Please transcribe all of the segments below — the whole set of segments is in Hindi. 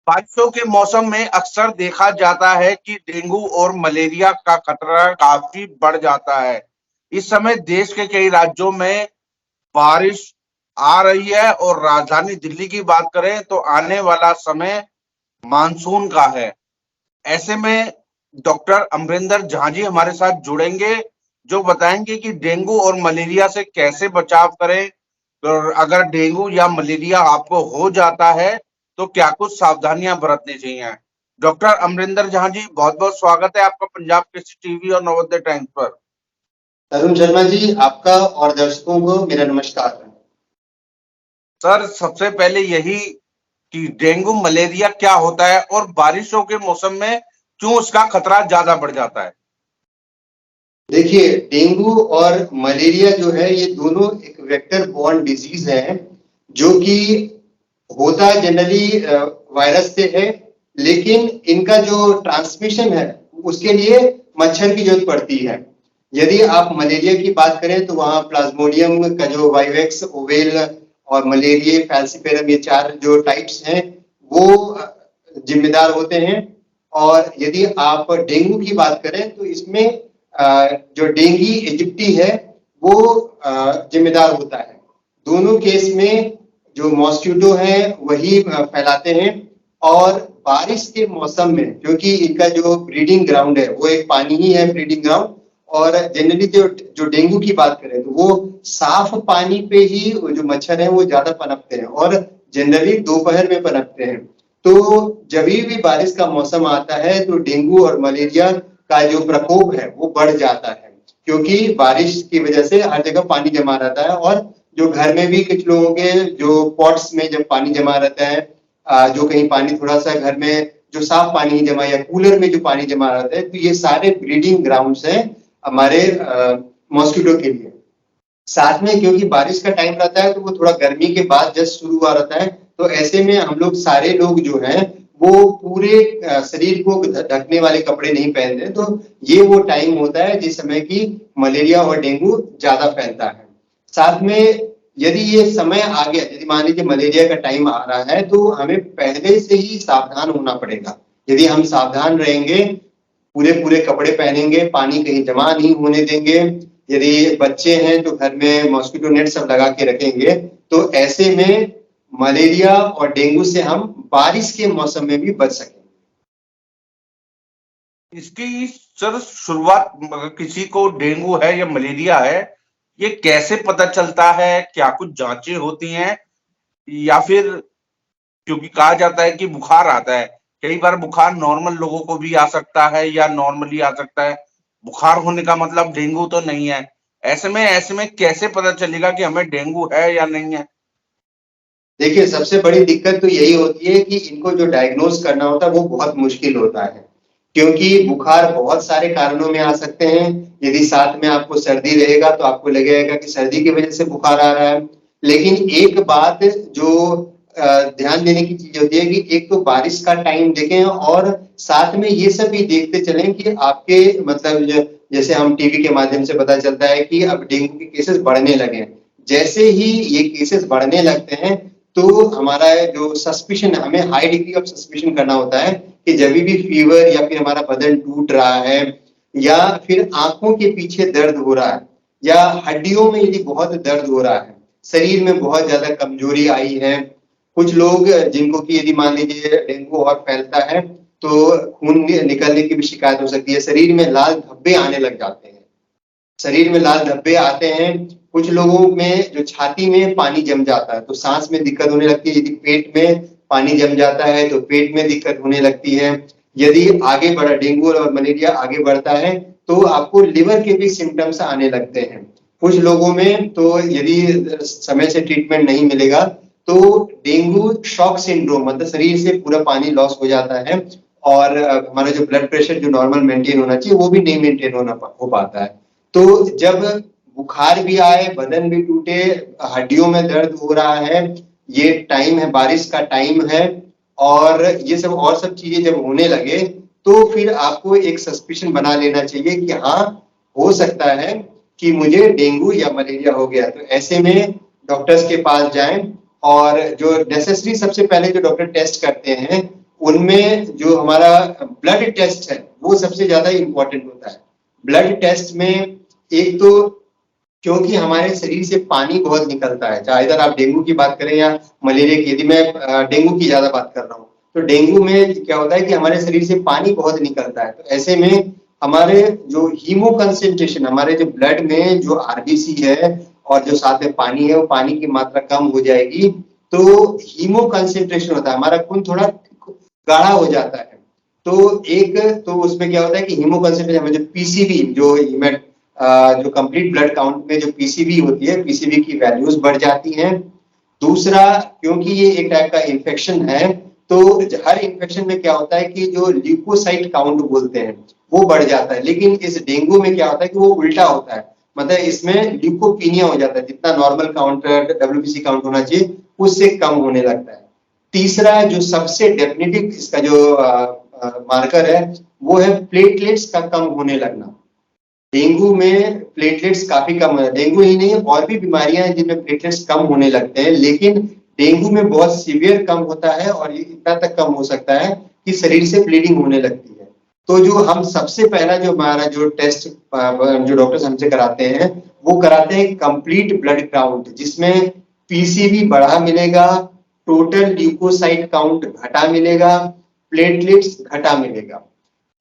बारिशों के मौसम में अक्सर देखा जाता है कि डेंगू और मलेरिया का खतरा काफी बढ़ जाता है। इस समय देश के कई राज्यों में बारिश आ रही है और राजधानी दिल्ली की बात करें तो आने वाला समय मानसून का है। ऐसे में डॉक्टर अमरिंदर झा जी हमारे साथ जुड़ेंगे, जो बताएंगे कि डेंगू और मलेरिया से कैसे बचाव करें और अगर डेंगू या मलेरिया आपको हो जाता है तो क्या कुछ सावधानियां बरतनी चाहिए। डॉक्टर अमरिंदर झा जी, बहुत बहुत स्वागत है आपका पंजाब केसरी टीवी और नवोदय टाइम्स पर। तरुण शर्मा जी, आपका और दर्शकों को मेरा नमस्कार। सर, सबसे पहले यही कि डेंगू मलेरिया क्या होता है और बारिशों के मौसम में क्यों उसका खतरा ज्यादा बढ़ जाता है। देखिए, डेंगू और मलेरिया जो है ये दोनों एक वेक्टर बॉर्न डिजीज है, जो कि होता जनरली वायरस से है, लेकिन इनका जो ट्रांसमिशन है उसके लिए मच्छर की जरूरत पड़ती है। यदि आप मलेरिया की बात करें तो वहां प्लाज्मोडियम का जो वाइवेक्स, ओवेल और मलेरिया फैल्सिपेरम, ये 4 जो टाइप्स हैं वो जिम्मेदार होते हैं। और यदि आप डेंगू की बात करें तो इसमें जो डेंगी इजिप्टी है वो जिम्मेदार होता है। दोनों केस में जो मॉस्किटो है वही फैलाते हैं। और बारिश के मौसम में, क्योंकि इनका जो ब्रीडिंग ग्राउंड है वो एक पानी ही है, ब्रीडिंग ग्राउंड। और जनरली जो डेंगू की बात करें तो वो साफ पानी पे ही जो मच्छर है वो ज्यादा पनपते हैं और जनरली दोपहर में पनपते हैं। तो जब भी बारिश का मौसम आता है तो डेंगू और मलेरिया का जो प्रकोप है वो बढ़ जाता है, क्योंकि बारिश की वजह से हर जगह पानी जमा रहता है। और जो घर में भी कुछ लोगों के जो पॉट्स में जब पानी जमा रहता है, जो कहीं पानी थोड़ा सा घर में जो साफ पानी जमा या कूलर में जो पानी जमा रहता है, तो ये सारे ब्रीडिंग ग्राउंड्स हैं हमारे मॉस्किटो के लिए। साथ में क्योंकि बारिश का टाइम रहता है तो वो थोड़ा गर्मी के बाद जस्ट शुरू हुआ रहता है, तो ऐसे में हम लोग सारे लोग जो हैं वो पूरे शरीर को ढकने वाले कपड़े नहीं पहनते। तो ये वो टाइम होता है जिस समय की मलेरिया और डेंगू ज्यादा फैलता है। साथ में यदि ये समय आ गया, यदि मान लीजिए मलेरिया का टाइम आ रहा है, तो हमें पहले से ही सावधान होना पड़ेगा। यदि हम सावधान रहेंगे, पूरे पूरे कपड़े पहनेंगे, पानी कहीं जमा नहीं होने देंगे, यदि बच्चे हैं तो घर में मॉस्किटो नेट सब लगा के रखेंगे, तो ऐसे में मलेरिया और डेंगू से हम बारिश के मौसम में भी बच सकेंगे। इसकी सर शुरुआत, किसी को डेंगू है या मलेरिया है, ये कैसे पता चलता है? क्या कुछ जांचें होती हैं या फिर, क्योंकि कहा जाता है कि बुखार आता है, कई बार बुखार नॉर्मल लोगों को भी आ सकता है या नॉर्मली आ सकता है, बुखार होने का मतलब डेंगू तो नहीं है। ऐसे में कैसे पता चलेगा कि हमें डेंगू है या नहीं है? देखिए, सबसे बड़ी दिक्कत तो यही होती है कि इनको जो डायग्नोज करना होता है वो बहुत मुश्किल होता है, क्योंकि बुखार बहुत सारे कारणों में आ सकते हैं। यदि साथ में आपको सर्दी रहेगा तो आपको लगेगा कि सर्दी की वजह से बुखार आ रहा है। लेकिन एक बात जो ध्यान देने की चीज होती है कि एक तो बारिश का टाइम देखें और साथ में ये सब भी देखते चलें कि आपके मतलब जैसे हम टीवी के माध्यम से पता चलता है कि अब डेंगू के केसेस बढ़ने लगे हैं। जैसे ही ये केसेस बढ़ने लगते हैं तो हमारा जो सस्पिशन, हमें हाई डिग्री ऑफ सस्पिशन करना होता है कि जब भी फीवर या फिर हमारा बदन टूट रहा है या फिर आंखों के पीछे दर्द हो रहा है या हड्डियों में यदि बहुत दर्द हो रहा है, शरीर में बहुत ज्यादा कमजोरी आई है। कुछ लोग जिनको कि यदि मान लीजिए डेंगू और फैलता है तो खून निकलने की भी शिकायत हो सकती है, शरीर में लाल धब्बे आने लग जाते हैं। शरीर में लाल धब्बे आते हैं। कुछ लोगों में जो छाती में पानी जम जाता है तो सांस में दिक्कत होने लगती है। यदि पेट में पानी जम जाता है तो पेट में दिक्कत होने लगती है। यदि आगे बढ़ा डेंगू और मलेरिया आगे बढ़ता है तो आपको लिवर के भी सिम्टम्स आने लगते हैं। कुछ लोगों में तो यदि समय से ट्रीटमेंट नहीं मिलेगा तो डेंगू शॉक सिंड्रोम, मतलब शरीर से पूरा पानी लॉस हो जाता है और हमारा जो ब्लड प्रेशर जो नॉर्मल मेंटेन होना चाहिए वो भी नहीं मेंटेन हो पाता है। तो जब बुखार भी आए, बदन भी टूटे, हड्डियों में दर्द हो रहा है, ये टाइम है, बारिश का टाइम है और ये सब और सब चीजें जब होने लगे तो फिर आपको एक सस्पिशन बना लेना चाहिए कि हाँ, हो सकता है कि मुझे डेंगू या मलेरिया हो गया। तो ऐसे में डॉक्टर्स के पास जाएं और जो नेसेसरी सबसे पहले जो डॉक्टर टेस्ट करते हैं उनमें जो हमारा ब्लड टेस्ट है वो सबसे ज्यादा इंपॉर्टेंट होता है। ब्लड टेस्ट में एक तो क्योंकि हमारे शरीर से पानी बहुत निकलता है, चाहे इधर आप डेंगू की बात करें या मलेरिया की, यदि मैं डेंगू की ज्यादा बात कर रहा हूँ तो डेंगू में क्या होता है कि हमारे शरीर से पानी बहुत निकलता है। तो ऐसे में हमारे जो हीमो कंसेंट्रेशन, हमारे जो ब्लड में जो आरबीसी है और जो साथ में पानी है वो पानी की मात्रा कम हो जाएगी, तो हीमो कंसेंट्रेशन होता है, हमारा खून थोड़ा गाढ़ा हो जाता है। तो उसमें क्या होता है कि हीमो कंसेंट्रेशन जो पीसीबी जो कंप्लीट ब्लड काउंट में जो पीसीबी होती है, पीसीबी की वैल्यूज बढ़ जाती हैं। दूसरा, क्योंकि ये एक टाइप का इन्फेक्शन है तो हर इन्फेक्शन में क्या होता है कि जो ल्यूकोसाइट काउंट बोलते हैं वो बढ़ जाता है, लेकिन इस डेंगू में क्या होता है कि वो उल्टा होता है, मतलब इसमें ल्यूकोपीनिया हो जाता है, जितना नॉर्मल काउंट डब्ल्यूबीसी काउंट होना चाहिए उससे कम होने लगता है। तीसरा जो सबसे डेफिनेटिव इसका जो मार्कर है वो है प्लेटलेट्स का कम होने लगना। डेंगू में प्लेटलेट्स काफी कम है, डेंगू ही नहीं और भी बीमारियां हैं जिनमें प्लेटलेट्स कम होने लगते हैं, लेकिन डेंगू में बहुत सीवियर कम होता है और ये इतना तक कम हो सकता है कि शरीर से ब्लीडिंग होने लगती है। तो जो हम सबसे पहला जो हमारा जो टेस्ट जो डॉक्टर्स हमसे कराते हैं वो कराते हैं कंप्लीट ब्लड काउंट, जिसमें पीसीबी बढ़ा मिलेगा, टोटल ल्यूकोसाइट काउंट घटा मिलेगा, प्लेटलेट्स घटा मिलेगा।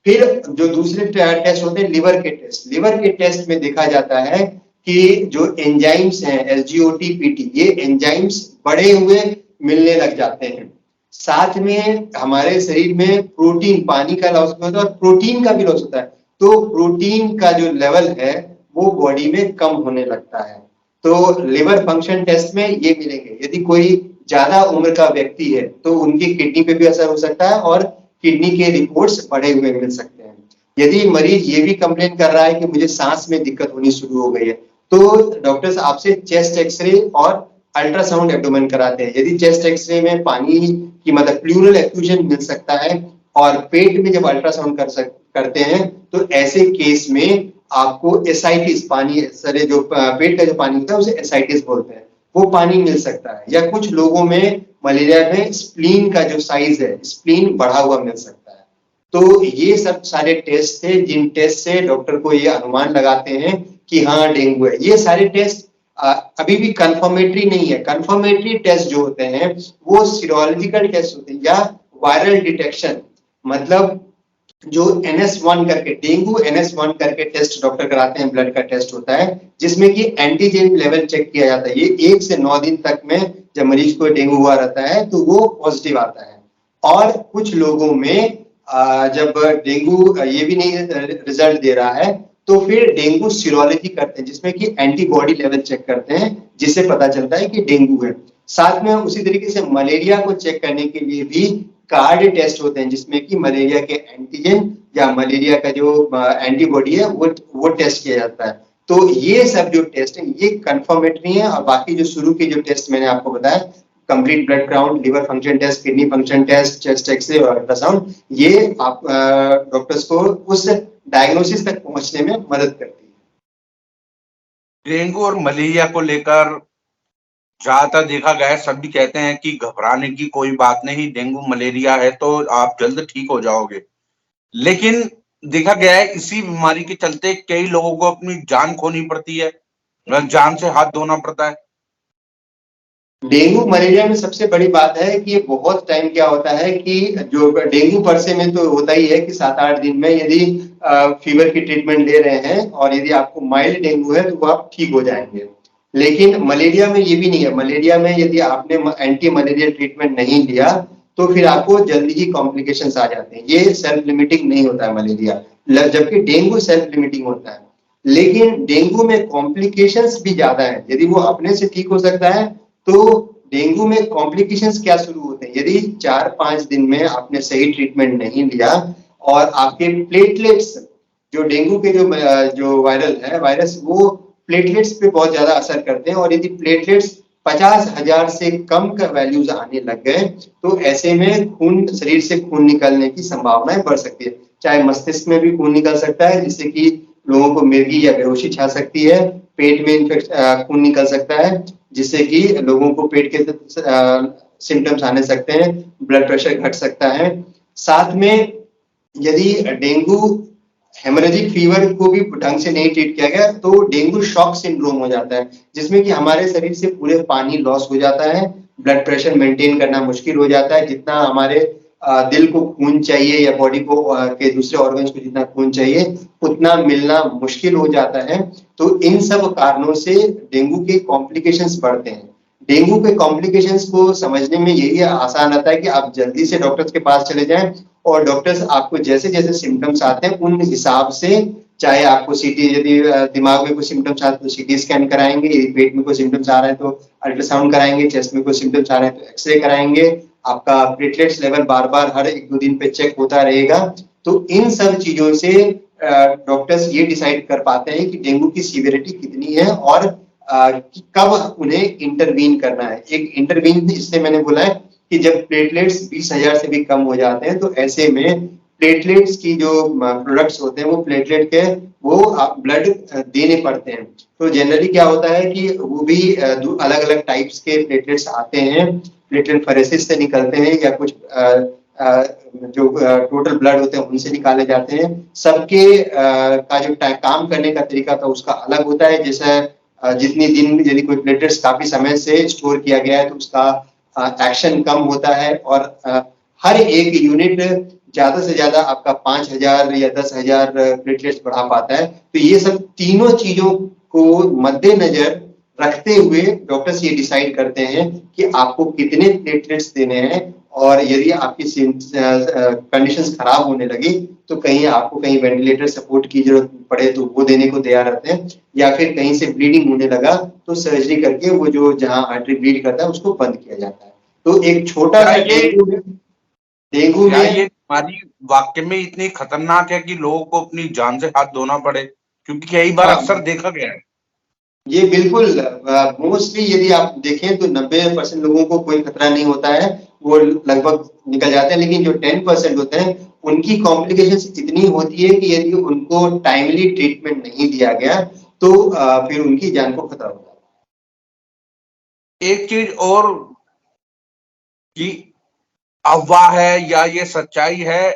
फिर जो दूसरे टेस्ट होते हैं लिवर के टेस्ट, लिवर के टेस्ट में देखा जाता है कि जो एंजाइम्स हैं एसजीओटी पीटी, ये एंजाइम्स बढ़े हुए मिलने लग जाते हैं। साथ में हमारे शरीर में प्रोटीन, पानी का लॉस होता है और प्रोटीन का भी लॉस होता है, तो प्रोटीन का जो लेवल है वो बॉडी में कम होने लगता है। तो लिवर फंक्शन टेस्ट में ये मिलेंगे। यदि कोई ज्यादा उम्र का व्यक्ति है तो उनकी किडनी पे भी असर हो सकता है और किडनी के रिपोर्ट्स बढ़े हुए मिल सकते हैं। यदि मरीज ये भी कंप्लेन कर रहा है कि मुझे सांस में दिक्कत होनी शुरू हो गई है तो डॉक्टर्स आपसे चेस्ट एक्सरे और अल्ट्रासाउंड एब्डोमेन कराते हैं। यदि चेस्ट एक्सरे में पानी की मतलब प्लूरल एफ्यूजन मिल सकता है और पेट में जब अल्ट्रासाउंड करते हैं तो ऐसे केस में आपको एसाइटिस, पानी सरे जो पेट का जो पानी होता है उसे एसाइटिस बोलते हैं, वो पानी मिल सकता है। या कुछ लोगों में मलेरिया में स्प्लीन का जो साइज है, स्प्लीन बढ़ा हुआ मिल सकता है। तो ये सब सारे टेस्ट थे जिन टेस्ट से डॉक्टर को ये अनुमान लगाते हैं कि हाँ डेंगू है। ये सारे टेस्ट अभी भी कंफर्मेटरी नहीं है। कंफर्मेटरी टेस्ट जो होते हैं वो सीरोलॉजिकल टेस्ट होते हैं या वायरल डिटेक्शन, मतलब जो NS1 करके, डेंगू NS1 करके टेस्ट डॉक्टर कराते हैं, ब्लड का टेस्ट होता है जिसमें कि एंटीजन लेवल चेक किया जाता है। ये 1 से 9 दिन तक में जब मरीज को डेंगू हुआ रहता है तो वो पॉजिटिव आता है। और कुछ लोगों में जब डेंगू ये भी नहीं रिजल्ट दे रहा है तो फिर डेंगू सीरोलॉजी करते हैं जिसमें कि एंटीबॉडी लेवल चेक करते हैं, जिससे पता चलता है कि डेंगू है। साथ में उसी तरीके से मलेरिया को चेक करने के लिए भी कार्ड टेस्ट होते हैं जिसमें कि मलेरिया के एंटीजन या मलेरिया का जो एंटीबॉडी है वो टेस्ट किया जाता है। तो ये सब जो टेस्ट है ये कंफर्मेटरी है और बाकी जो शुरू के जो टेस्ट मैंने आपको बताया, complete blood count, liver function test, kidney function test, chest x ray और अल्ट्रासाउंड, ये आप डॉक्टर्स को उस डायग्नोसिस तक पहुंचने में मदद करती है। डेंगू और मलेरिया को लेकर ज्यादातर देखा गया है, सभी कहते हैं कि घबराने की कोई बात नहीं, डेंगू मलेरिया है तो आप जल्द ठीक हो जाओगे। लेकिन देखा गया है इसी बीमारी के चलते कई लोगों को अपनी जान खोनी पड़ती है, जान से हाथ धोना पड़ता है। डेंगू मलेरिया में सबसे बड़ी बात है कि ये बहुत टाइम क्या होता है कि जो डेंगू परसे में तो होता ही है कि 7-8 दिन में यदि फीवर की ट्रीटमेंट ले रहे हैं और यदि आपको माइल्ड डेंगू है तो वो आप ठीक हो जाएंगे। लेकिन मलेरिया में ये भी नहीं है। मलेरिया में यदि आपने एंटी मलेरिया ट्रीटमेंट नहीं लिया तो फिर आपको जल्दी ही कॉम्प्लिकेशंस आ जाते हैं। ये सेल्फ लिमिटिंग नहीं होता है मलेरिया, जबकि डेंगू सेल्फ लिमिटिंग होता है। लेकिन डेंगू में कॉम्प्लिकेशंस भी ज्यादा है। यदि वो अपने से ठीक हो सकता है तो डेंगू में कॉम्प्लिकेशंस क्या शुरू होते हैं, यदि 4-5 दिन में आपने सही ट्रीटमेंट नहीं लिया और आपके प्लेटलेट्स, जो डेंगू के जो वायरल है वायरस, वो प्लेटलेट्स पे बहुत ज्यादा असर करते हैं और यदि प्लेटलेट्स 50,000 से कम का वैल्यूज आने लग गए तो ऐसे में खून, शरीर से खून निकलने की संभावनाएं बढ़ सकती है। चाहे मस्तिष्क में भी खून निकल सकता है जिससे कि लोगों को मिर्गी या बेहोशी छा सकती है, पेट में खून निकल सकता है जिससे कि लोगों को पेट के सिम्टम्स आने सकते हैं, ब्लड प्रेशर घट सकता है। साथ में यदि डेंगू हेमोरेजिक फीवर को भी ढंग से नहीं ट्रीट किया गया तो डेंगू शॉक सिंड्रोम हो जाता है, जिसमें कि हमारे शरीर से पूरे पानी लॉस हो जाता है, ब्लड प्रेशर मेंटेन करना मुश्किल हो जाता है। जितना हमारे दिल को खून चाहिए या बॉडी को के दूसरे ऑर्गन्स को जितना खून चाहिए उतना मिलना मुश्किल हो जाता है। तो इन सब कारणों से डेंगू के कॉम्प्लिकेशंस बढ़ते हैं। डेंगू के कॉम्प्लिकेशंस को समझने में यही आसान रहता है कि आप जल्दी से डॉक्टर्स के पास चले जाएं और डॉक्टर्स आपको जैसे जैसे सिम्टम्स आते हैं उन हिसाब से, चाहे आपको सीटी, यदि दिमाग में कोई सिम्टम्स आते हैं तो सीटी स्कैन कराएंगे, यदि पेट में कोई सिम्टम्स आ रहे हैं तो अल्ट्रासाउंड कराएंगे, चेस्ट में कोई सिम्टम्स आ रहे हैं तो एक्सरे कराएंगे। आपका प्लेटलेट्स लेवल बार बार हर 1-2 दिन पे चेक होता रहेगा। तो इन सब चीजों से डॉक्टर्स ये डिसाइड कर पाते हैं कि डेंगू की सीवियरिटी कितनी है और कब उन्हें इंटरवीन करना है। एक इंटरवीन इससे मैंने बोला है कि जब प्लेटलेट्स 20,000 से भी कम हो जाते हैं तो ऐसे में प्लेटलेट्स की जो प्रोडक्ट्स होते हैं वो प्लेटलेट के वो ब्लड देने पड़ते हैं। तो जनरली क्या होता है कि वो भी अलग अलग टाइप्स के प्लेटलेट्स आते हैं, प्लेटलेट फेरेसिस से निकलते हैं या कुछ जो टोटल ब्लड होते हैं उनसे निकाले जाते हैं। सबके का जो काम करने का तरीका था उसका अलग होता है। जैसे जितनी दिन यदि कोई प्लेटलेट्स काफी समय से स्टोर किया गया है तो उसका एक्शन कम होता है और हर एक यूनिट ज्यादा से ज्यादा आपका 5,000 या 10,000 प्लेटलेट्स बढ़ा पाता है। तो ये सब तीनों चीजों को मद्देनजर रखते हुए डॉक्टर्स ये डिसाइड करते हैं कि आपको कितने प्लेटलेट्स देने हैं और यदि आपकी कंडीशंस खराब होने लगी तो कहीं आपको कहीं वेंटिलेटर सपोर्ट की जरूरत पड़े तो वो देने को तैयार रहते हैं, या फिर कहीं से ब्लीडिंग होने लगा तो सर्जरी करके वो जो जहां आर्टरी ब्लीड करता है उसको बंद किया जाता है। तो एक छोटा सा डेंगू में ये बीमारी वाकई में इतनी खतरनाक है कि लोगों को अपनी जान से हाथ धोना पड़े, क्योंकि कई बार अक्सर देखा गया है। ये बिल्कुल मोस्टली यदि आप देखें तो 90% लोगों को कोई खतरा नहीं होता है, वो लगभग निकल जाते हैं। लेकिन जो 10% होते हैं उनकी कॉम्प्लिकेशंस इतनी होती है कि यदि उनको टाइमली ट्रीटमेंट नहीं दिया गया तो फिर उनकी जान को खतरा होता है। एक चीज और कि अफवाह है या ये सच्चाई है,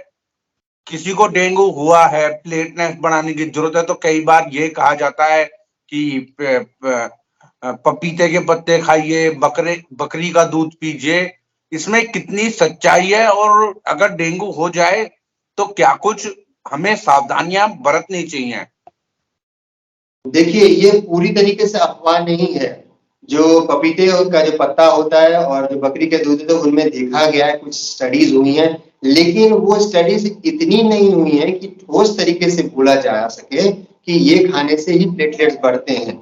किसी को डेंगू हुआ है, प्लेटलेट्स बढ़ाने की जरूरत है तो कई बार ये कहा जाता है कि पपीते के पत्ते खाइए, बकरी का दूध पीजिए। इसमें कितनी सच्चाई है और अगर डेंगू हो जाए तो क्या कुछ हमें सावधानियां बरतनी चाहिए? देखिए, ये पूरी तरीके से अफवाह नहीं है। जो पपीते का जो पत्ता होता है और जो बकरी के दूध है तो उनमें देखा गया है, कुछ स्टडीज हुई हैं, लेकिन वो स्टडीज इतनी नहीं हुई है कि ठोस तरीके से बोला जा सके कि ये खाने से ही प्लेटलेट्स बढ़ते हैं।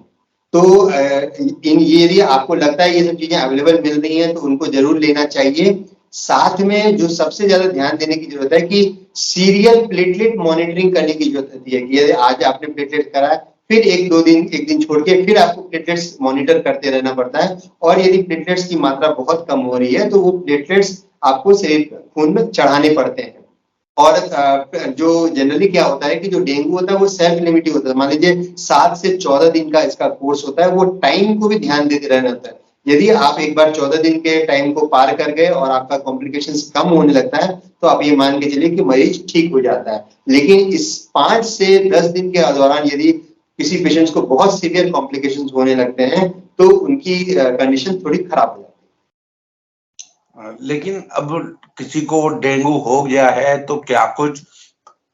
तो यदि आपको लगता है ये सब चीजें अवेलेबल मिल रही हैं तो उनको जरूर लेना चाहिए। साथ में जो सबसे ज्यादा ध्यान देने की जरूरत है कि सीरियल प्लेटलेट मॉनिटरिंग करने की जरूरत होती है कि यदि आज आपने प्लेटलेट करा फिर एक दिन छोड़ के फिर आपको प्लेटलेट्स मॉनिटर करते रहना पड़ता है। और यदि प्लेटलेट्स की मात्रा बहुत कम हो रही है तो वो प्लेटलेट्स आपको शरीर खून में चढ़ाने पड़ते हैं। और जो जनरली क्या होता है कि जो डेंगू होता है वो सेल्फ लिमिटिंग होता है। मान लीजिए 7 से 14 दिन का इसका कोर्स होता है, वो टाइम को भी ध्यान देते रहना होता है। यदि आप एक बार 14 दिन के टाइम को पार कर गए और आपका कॉम्प्लिकेशंस कम होने लगता है तो आप ये मान के चलिए कि मरीज ठीक हो जाता है। लेकिन इस 5 से 10 दिन के दौरान यदि किसी पेशेंट्स को बहुत सीवियर कॉम्प्लिकेशंस होने लगते हैं तो उनकी कंडीशन थोड़ी खराब हो जाती है। लेकिन अब किसी को डेंगू हो गया है तो क्या कुछ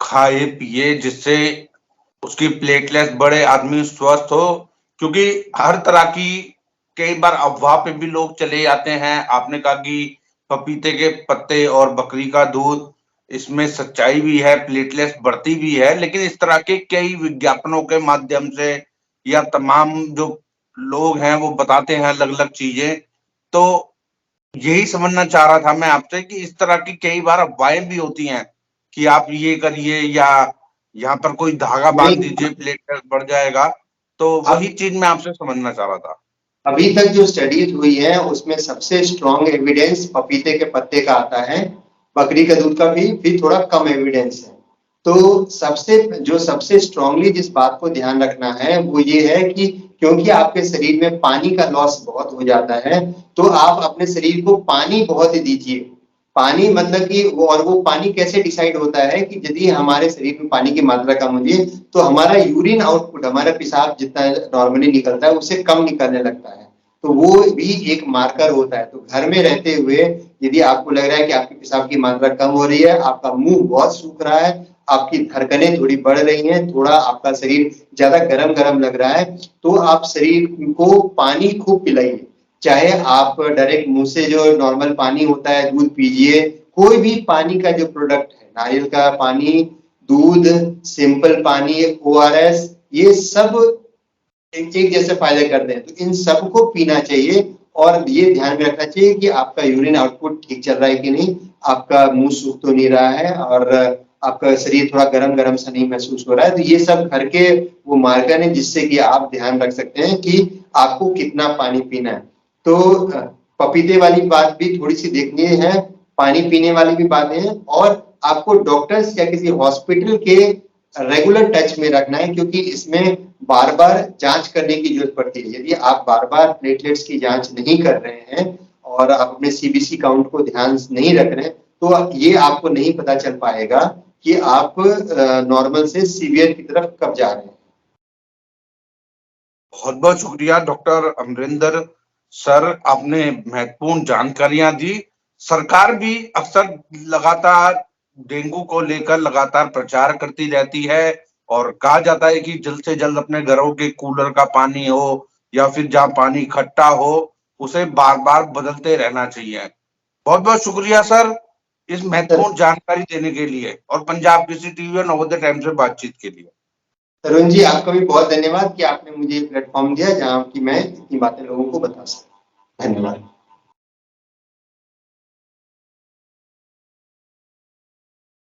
खाए पिए जिससे उसकी प्लेटलेट्स बढ़े, आदमी स्वस्थ हो? क्योंकि हर तरह की कई बार अफवाह पे भी लोग चले जाते हैं। आपने कहा कि पपीते के पत्ते और बकरी का दूध, इसमें सच्चाई भी है, प्लेटलेट्स बढ़ती भी है, लेकिन इस तरह के कई विज्ञापनों के माध्यम से या तमाम जो लोग हैं वो बताते हैं अलग अलग चीजें। तो यही समझना चाह रहा था मैं आपसे कि इस तरह की कई बार अफवाहें भी होती हैं कि आप ये करिए या यहाँ पर कोई धागा बांध दीजिए, प्लेटलेट्स बढ़ जाएगा। तो वही चीज मैं आपसे समझना चाह रहा था। अभी तक जो स्टडीज हुई है उसमें सबसे स्ट्रॉन्ग एविडेंस पपीते के पत्ते का आता है, बकरी का दूध का भी थोड़ा कम एविडेंस है। तो सबसे स्ट्रांगली जिस बात को ध्यान रखना है वो ये है कि क्योंकि आपके शरीर में पानी का लॉस बहुत हो जाता है। तो आप अपने शरीर को पानी बहुत दीजिए। पानी मतलब कि वो पानी कैसे डिसाइड होता है कि यदि हमारे शरीर में पानी की मात्रा कम होती है तो हमारा यूरिन आउटपुट, हमारा पेशाब जितना नॉर्मली निकलता है उससे कम निकलने लगता है, तो वो भी एक मार्कर होता है। तो घर में रहते हुए यदि आपको लग रहा है कि आपकी पेशाब की मात्रा कम हो रही है, आपका मुंह बहुत सूख रहा है, आपकी धड़कनें थोड़ी बढ़ रही हैं, थोड़ा आपका शरीर ज्यादा गरम गरम लग रहा है, तो आप शरीर को पानी खूब पिलाइए। चाहे आप डायरेक्ट मुंह से जो नॉर्मल पानी होता है दूध पीजिए, कोई भी पानी का जो प्रोडक्ट है, नारियल का पानी, दूध, सिंपल पानी, ORS, ये सब एक जैसे फायदे करते हैं। तो इन सबको पीना चाहिए और ये ध्यान में रखना चाहिए कि आपका यूरिन आउटपुट ठीक चल रहा है कि नहीं, आपका मुंह सूख तो नहीं रहा है और आपका शरीर थोड़ा गरम गरम सा नहीं महसूस हो रहा है। तो ये सब घर के वो मार्कर हैं जिससे कि आप ध्यान रख सकते हैं कि आपको कितना पानी पीना है। तो पपीते वाली बात भी थोड़ी सी देखनी है, पानी पीने वाली भी बातें हैं, और आपको डॉक्टर्स या किसी हॉस्पिटल के रेगुलर टच में रखना है, क्योंकि इसमें बार बार जांच करने की जरूरत पड़ती है। यदि आप बार बार प्लेटलेट्स की जांच नहीं कर रहे हैं और आप अपने CBC काउंट को ध्यान नहीं रख रहे हैं तो ये आपको नहीं पता चल पाएगा कि आप नॉर्मल से सीवियर की तरफ कब जा रहे हैं। बहुत बहुत शुक्रिया डॉक्टर अमरिंदर सर, आपने महत्वपूर्ण जानकारियां दी। सरकार भी अक्सर लगातार डेंगू को लेकर लगातार प्रचार करती रहती है और कहा जाता है कि जल्द से जल्द अपने घरों के कूलर का पानी हो या फिर जहां पानी इकट्ठा हो उसे बार बार बदलते रहना चाहिए। बहुत बहुत शुक्रिया सर इस महत्वपूर्ण जानकारी देने के लिए और पंजाब कृषि टीवी और नवोदय टाइम्स में बातचीत के लिए। तरुण जी, आपका भी बहुत धन्यवाद कि आपने मुझे प्लेटफॉर्म दिया जहां की मैं इतनी बातें लोगों को बता सकूं। धन्यवाद।